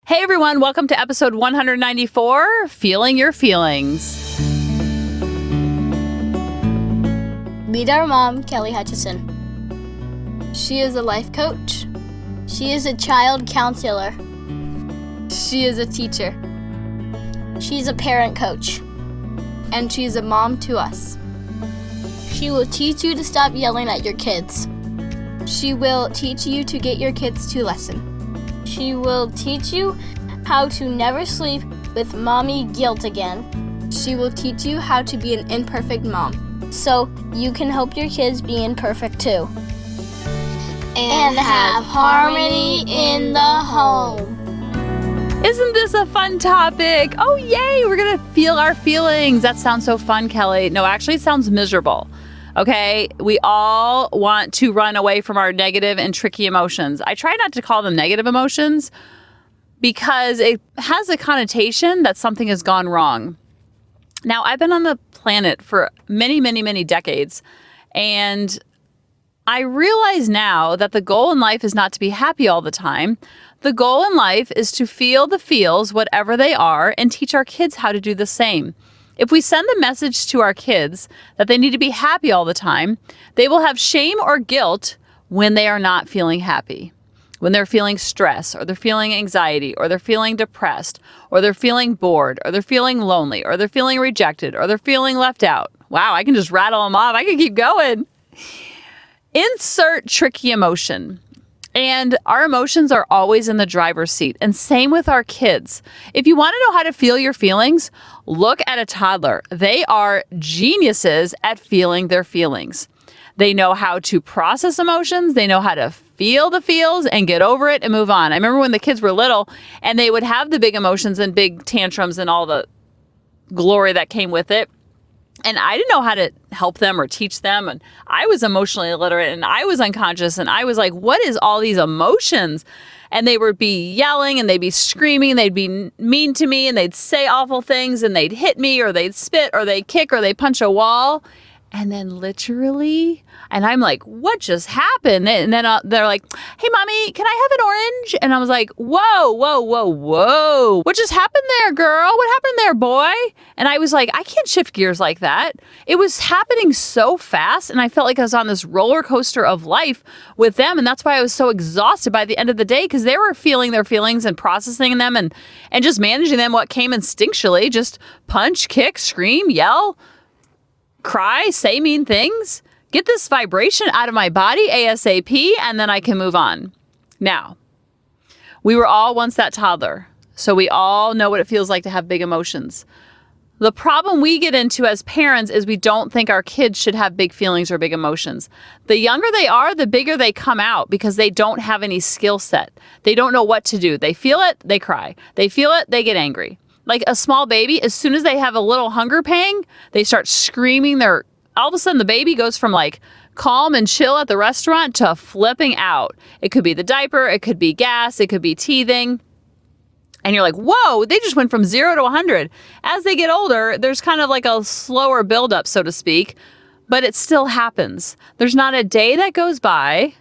Hey everyone, welcome to episode 194, Feeling Your Feelings. Meet our mom, Kelly Hutchison. She is a life coach. She is a child counselor. She is a teacher. She's a parent coach. And she's a mom to us. She will teach you to stop yelling at your kids. She will teach you to get your kids to listen. She will teach you how to never sleep with mommy guilt again. She will teach you how to be an imperfect mom, so you can help your kids be imperfect too. And have harmony in the home. Isn't this a fun topic? Oh, yay, we're going to feel our feelings. That sounds so fun, Kelly. No, actually, it sounds miserable. Okay, we all want to run away from our negative and tricky emotions. I try not to call them negative emotions because it has a connotation that something has gone wrong. Now, I've been on the planet for many, many, many decades, and I realize now that the goal in life is not to be happy all the time. The goal in life is to feel the feels, whatever they are, and teach our kids how to do the same. If we send the message to our kids that they need to be happy all the time, they will have shame or guilt when they are not feeling happy, when they're feeling stress, or they're feeling anxiety, or they're feeling depressed, or they're feeling bored, or they're feeling lonely, or they're feeling rejected, or they're feeling left out. Wow, I can just rattle them off. I can keep going. Insert tricky emotion. And our emotions are always in the driver's seat, and same with our kids. If you want to know how to feel your feelings, look at a toddler. They are geniuses at feeling their feelings. They know how to process emotions. They know how to feel the feels and get over it and move on. I remember when the kids were little and they would have the big emotions and big tantrums and all the glory that came with it. And I didn't know how to help them or teach them. And I was emotionally illiterate and I was unconscious. And I was like, what is all these emotions? And they would be yelling and they'd be screaming and they'd be mean to me and they'd say awful things and they'd hit me or they'd spit or they'd kick or they'd punch a wall. And then literally, and I'm like, what just happened? And then they're like, hey, mommy, can I have an orange? And I was like, whoa, whoa, whoa, whoa. What just happened there, girl? What happened there, boy? And I was like, I can't shift gears like that. It was happening so fast. And I felt like I was on this roller coaster of life with them. And that's why I was so exhausted by the end of the day, because they were feeling their feelings and processing them and just managing them, what came instinctually, just punch, kick, scream, yell, cry, say mean things, get this vibration out of my body ASAP, and then I can move on. Now, we were all once that toddler, so we all know what it feels like to have big emotions. The problem we get into as parents is we don't think our kids should have big feelings or big emotions. The younger they are, the bigger they come out because they don't have any skill set. They don't know what to do. They feel it, they cry. They feel it, they get angry. Like a small baby, as soon as they have a little hunger pang, they start screaming. All of a sudden, the baby goes from like calm and chill at the restaurant to flipping out. It could be the diaper, it could be gas, it could be teething. And you're like, whoa, they just went from 0 to 100. As they get older, there's kind of like a slower buildup, so to speak, but it still happens. There's not a day that goes by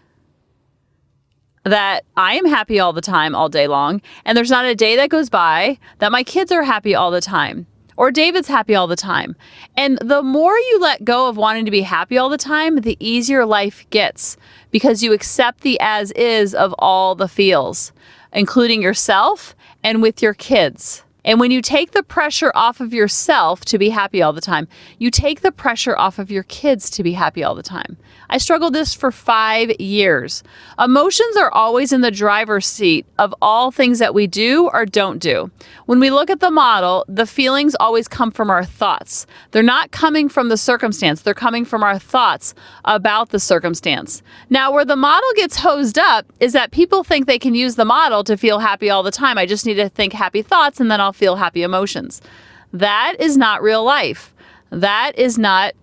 that I am happy all the time, all day long. And there's not a day that goes by that my kids are happy all the time or David's happy all the time. And the more you let go of wanting to be happy all the time, the easier life gets because you accept the as is of all the feels, including yourself and with your kids. And when you take the pressure off of yourself to be happy all the time, you take the pressure off of your kids to be happy all the time. I struggled this for 5 years. Emotions are always in the driver's seat of all things that we do or don't do. When we look at the model, the feelings always come from our thoughts. They're not coming from the circumstance. They're coming from our thoughts about the circumstance. Now, where the model gets hosed up is that people think they can use the model to feel happy all the time. I just need to think happy thoughts and then I'll feel happy emotions. That is not real life. That is not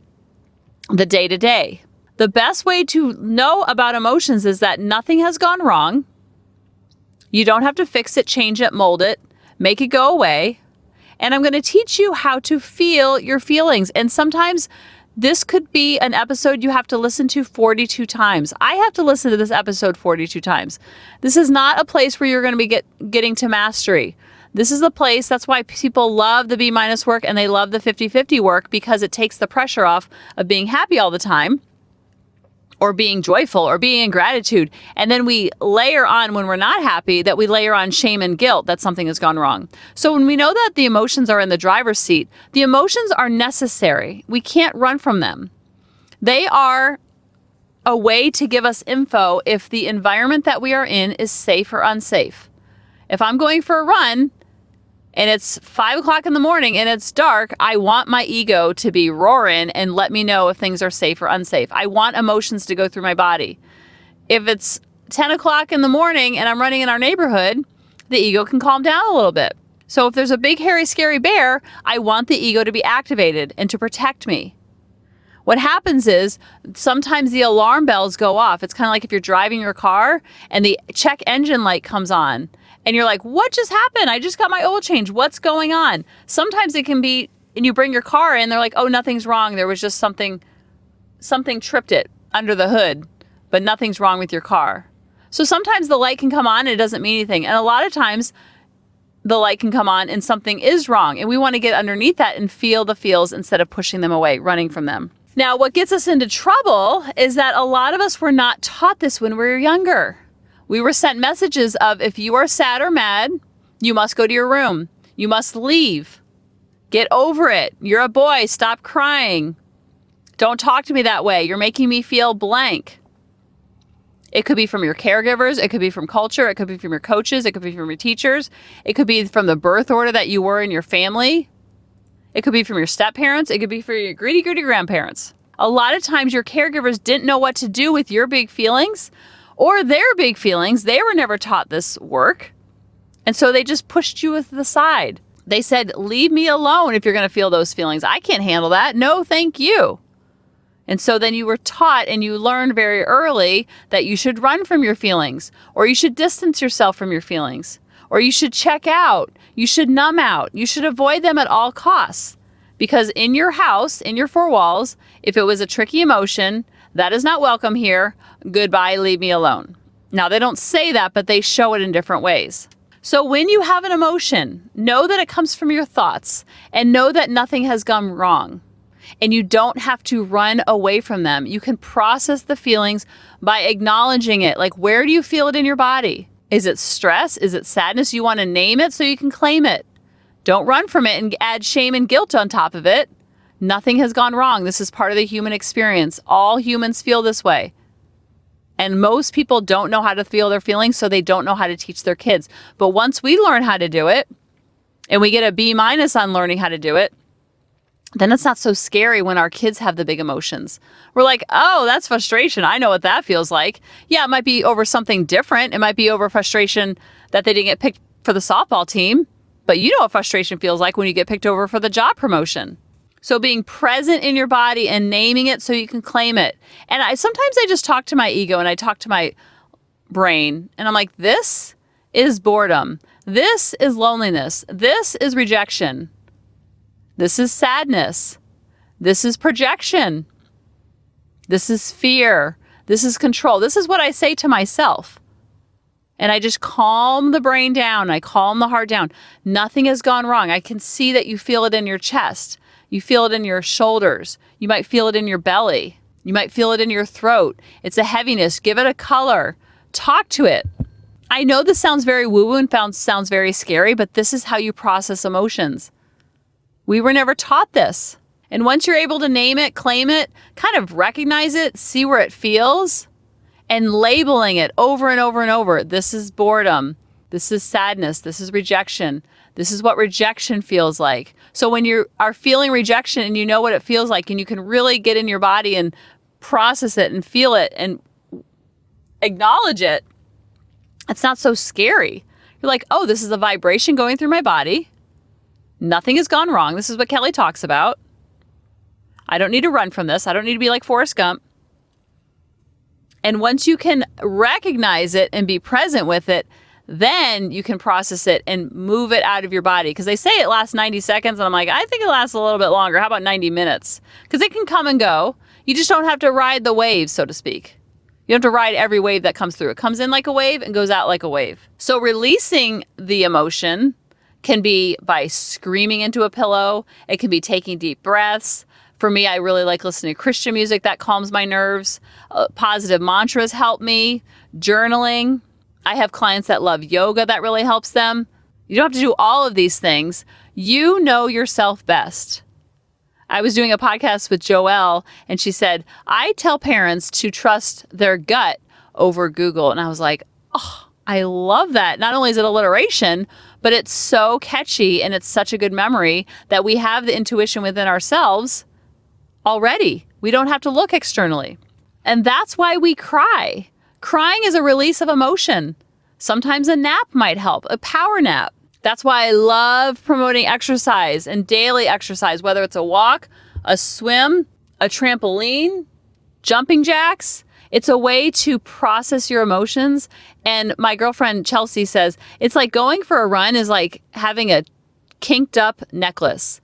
the day-to-day. The best way to know about emotions is that nothing has gone wrong. You don't have to fix it, change it, mold it, make it go away. And I'm going to teach you how to feel your feelings. And sometimes This could be an episode you have to listen to 42 times. I have to listen to this episode 42 times. This is not a place where you're going to be getting to mastery. This is the place, that's why people love the B- work and they love the 50-50 work, because it takes the pressure off of being happy all the time, or being joyful, or being in gratitude. And then we layer on, when we're not happy, that we layer on shame and guilt that something has gone wrong. So when we know that the emotions are in the driver's seat, the emotions are necessary. We can't run from them. They are a way to give us info if the environment that we are in is safe or unsafe. If I'm going for a run and it's 5 o'clock in the morning and it's dark, I want my ego to be roaring and let me know if things are safe or unsafe. I want emotions to go through my body. If it's 10 o'clock in the morning and I'm running in our neighborhood, the ego can calm down a little bit. So if there's a big, hairy, scary bear, I want the ego to be activated and to protect me. What happens is sometimes the alarm bells go off. It's kind of like if you're driving your car and the check engine light comes on. And you're like, what just happened? I just got my oil change. What's going on? Sometimes it can be, and you bring your car in, they're like, oh, nothing's wrong. There was just something tripped it under the hood, but nothing's wrong with your car. So sometimes the light can come on and it doesn't mean anything. And a lot of times the light can come on and something is wrong. And we want to get underneath that and feel the feels instead of pushing them away, running from them. Now, what gets us into trouble is that a lot of us were not taught this when we were younger. We were sent messages of, if you are sad or mad, you must go to your room. You must leave. Get over it. You're a boy. Stop crying. Don't talk to me that way. You're making me feel blank. It could be from your caregivers. It could be from culture. It could be from your coaches. It could be from your teachers. It could be from the birth order that you were in your family. It could be from your step-parents. It could be from your greedy grandparents. A lot of times your caregivers didn't know what to do with your big feelings or their big feelings. They were never taught this work. And so they just pushed you to the side. They said, leave me alone if you're going to feel those feelings. I can't handle that. No, thank you. And so then you were taught and you learned very early that you should run from your feelings, or you should distance yourself from your feelings, or you should check out. You should numb out. You should avoid them at all costs. Because in your house, in your four walls, if it was a tricky emotion, that is not welcome here. Goodbye, leave me alone. Now, they don't say that, but they show it in different ways. So when you have an emotion, know that it comes from your thoughts and know that nothing has gone wrong. And you don't have to run away from them. You can process the feelings by acknowledging it. Like, where do you feel it in your body? Is it stress? Is it sadness? You want to name it so you can claim it. Don't run from it and add shame and guilt on top of it. Nothing has gone wrong. This is part of the human experience. All humans feel this way. And most people don't know how to feel their feelings, so they don't know how to teach their kids. But once we learn how to do it, and we get a B- on learning how to do it, then it's not so scary when our kids have the big emotions. We're like, oh, that's frustration. I know what that feels like. Yeah, it might be over something different. It might be over frustration that they didn't get picked for the softball team. But you know what frustration feels like when you get picked over for the job promotion. So being present in your body and naming it so you can claim it. And sometimes I just talk to my ego and I talk to my brain and I'm like, this is boredom. This is loneliness. This is rejection. This is sadness. This is projection. This is fear. This is control. This is what I say to myself. And I just calm the brain down. I calm the heart down. Nothing has gone wrong. I can see that you feel it in your chest. You feel it in your shoulders. You might feel it in your belly. You might feel it in your throat. It's a heaviness. Give it a color. Talk to it. I know this sounds very woo-woo and sounds very scary, but this is how you process emotions. We were never taught this. And once you're able to name it, claim it, kind of recognize it, see where it feels, and labeling it over and over and over. This is boredom. This is sadness. This is rejection. This is what rejection feels like. So when you are feeling rejection and you know what it feels like and you can really get in your body and process it and feel it and acknowledge it, it's not so scary. You're like, oh, this is a vibration going through my body. Nothing has gone wrong. This is what Kelly talks about. I don't need to run from this. I don't need to be like Forrest Gump. And once you can recognize it and be present with it, then you can process it and move it out of your body. Because they say it lasts 90 seconds. And I'm like, I think it lasts a little bit longer. How about 90 minutes? Because it can come and go. You just don't have to ride the waves, so to speak. You don't have to ride every wave that comes through. It comes in like a wave and goes out like a wave. So releasing the emotion can be by screaming into a pillow. It can be taking deep breaths. For me, I really like listening to Christian music that calms my nerves. Positive mantras help me. Journaling. I have clients that love yoga that really helps them. You don't have to do all of these things. You know yourself best. I was doing a podcast with Joelle, and she said, I tell parents to trust their gut over Google. And I was like, oh, I love that. Not only is it alliteration, but it's so catchy and it's such a good memory that we have the intuition within ourselves already. We don't have to look externally. And that's why we cry. Crying is a release of emotion. Sometimes a nap might help, a power nap. That's why I love promoting exercise and daily exercise, whether it's a walk, a swim, a trampoline, jumping jacks. It's a way to process your emotions. And my girlfriend Chelsea says, it's like going for a run is like having a kinked up necklace.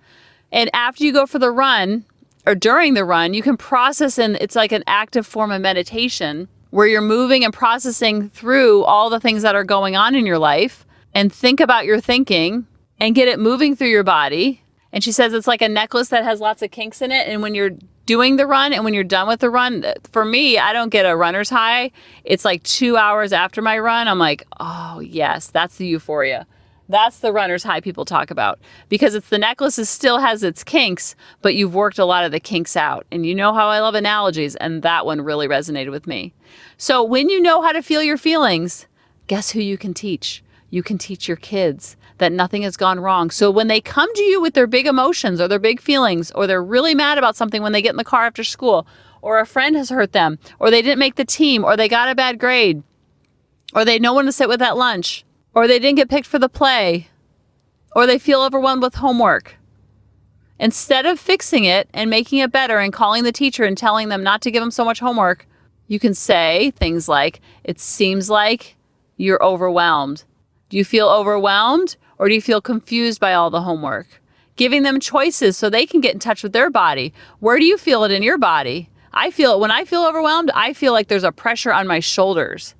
And after you go for the run or during the run, you can process, and it's like an active form of meditation where you're moving and processing through all the things that are going on in your life. And think about your thinking and get it moving through your body. And she says it's like a necklace that has lots of kinks in it. And when you're doing the run and when you're done with the run, for me, I don't get a runner's high. It's like 2 hours after my run. I'm like, oh, yes, that's the euphoria. That's the runner's high people talk about, because it's the necklace still has its kinks, but you've worked a lot of the kinks out. And you know how I love analogies. And that one really resonated with me. So when you know how to feel your feelings, guess who you can teach? You can teach your kids that nothing has gone wrong. So when they come to you with their big emotions or their big feelings, or they're really mad about something when they get in the car after school, or a friend has hurt them, or they didn't make the team, or they got a bad grade, or they no one to sit with at lunch, or they didn't get picked for the play, or they feel overwhelmed with homework. Instead of fixing it and making it better and calling the teacher and telling them not to give them so much homework, you can say things like, it seems like you're overwhelmed. Do you feel overwhelmed, or do you feel confused by all the homework? Giving them choices so they can get in touch with their body. Where do you feel it in your body? I feel it when I feel overwhelmed. I feel like there's a pressure on my shoulders.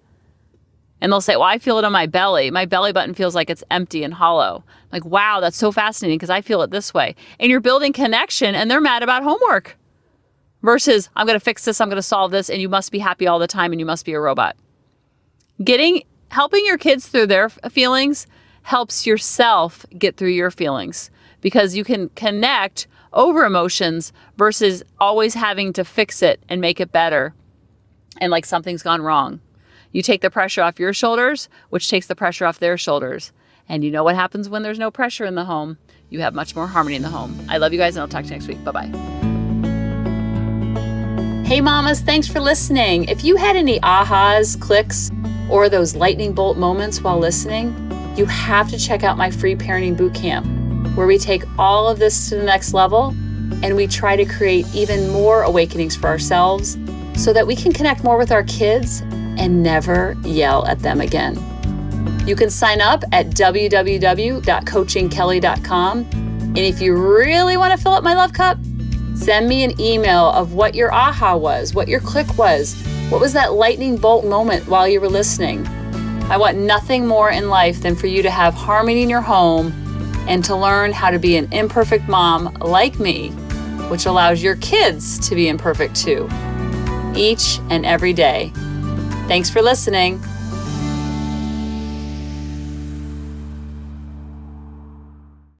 And they'll say, well, I feel it on my belly. My belly button feels like it's empty and hollow. Like, wow, that's so fascinating because I feel it this way. And you're building connection, and they're mad about homework. Versus, I'm going to fix this, I'm going to solve this, and you must be happy all the time, and you must be a robot. Helping your kids through their feelings helps yourself get through your feelings, because you can connect over emotions versus always having to fix it and make it better and like something's gone wrong. You take the pressure off your shoulders, which takes the pressure off their shoulders. And you know what happens when there's no pressure in the home? You have much more harmony in the home. I love you guys, and I'll talk to you next week. Bye-bye. Hey mamas, thanks for listening. If you had any ahas, clicks, or those lightning bolt moments while listening, you have to check out my free parenting bootcamp, where we take all of this to the next level and we try to create even more awakenings for ourselves so that we can connect more with our kids and never yell at them again. You can sign up at www.coachingkelly.com. And if you really want to fill up my love cup, send me an email of what your aha was, what your click was. What was that lightning bolt moment while you were listening? I want nothing more in life than for you to have harmony in your home and to learn how to be an imperfect mom like me, which allows your kids to be imperfect too, each and every day. Thanks for listening.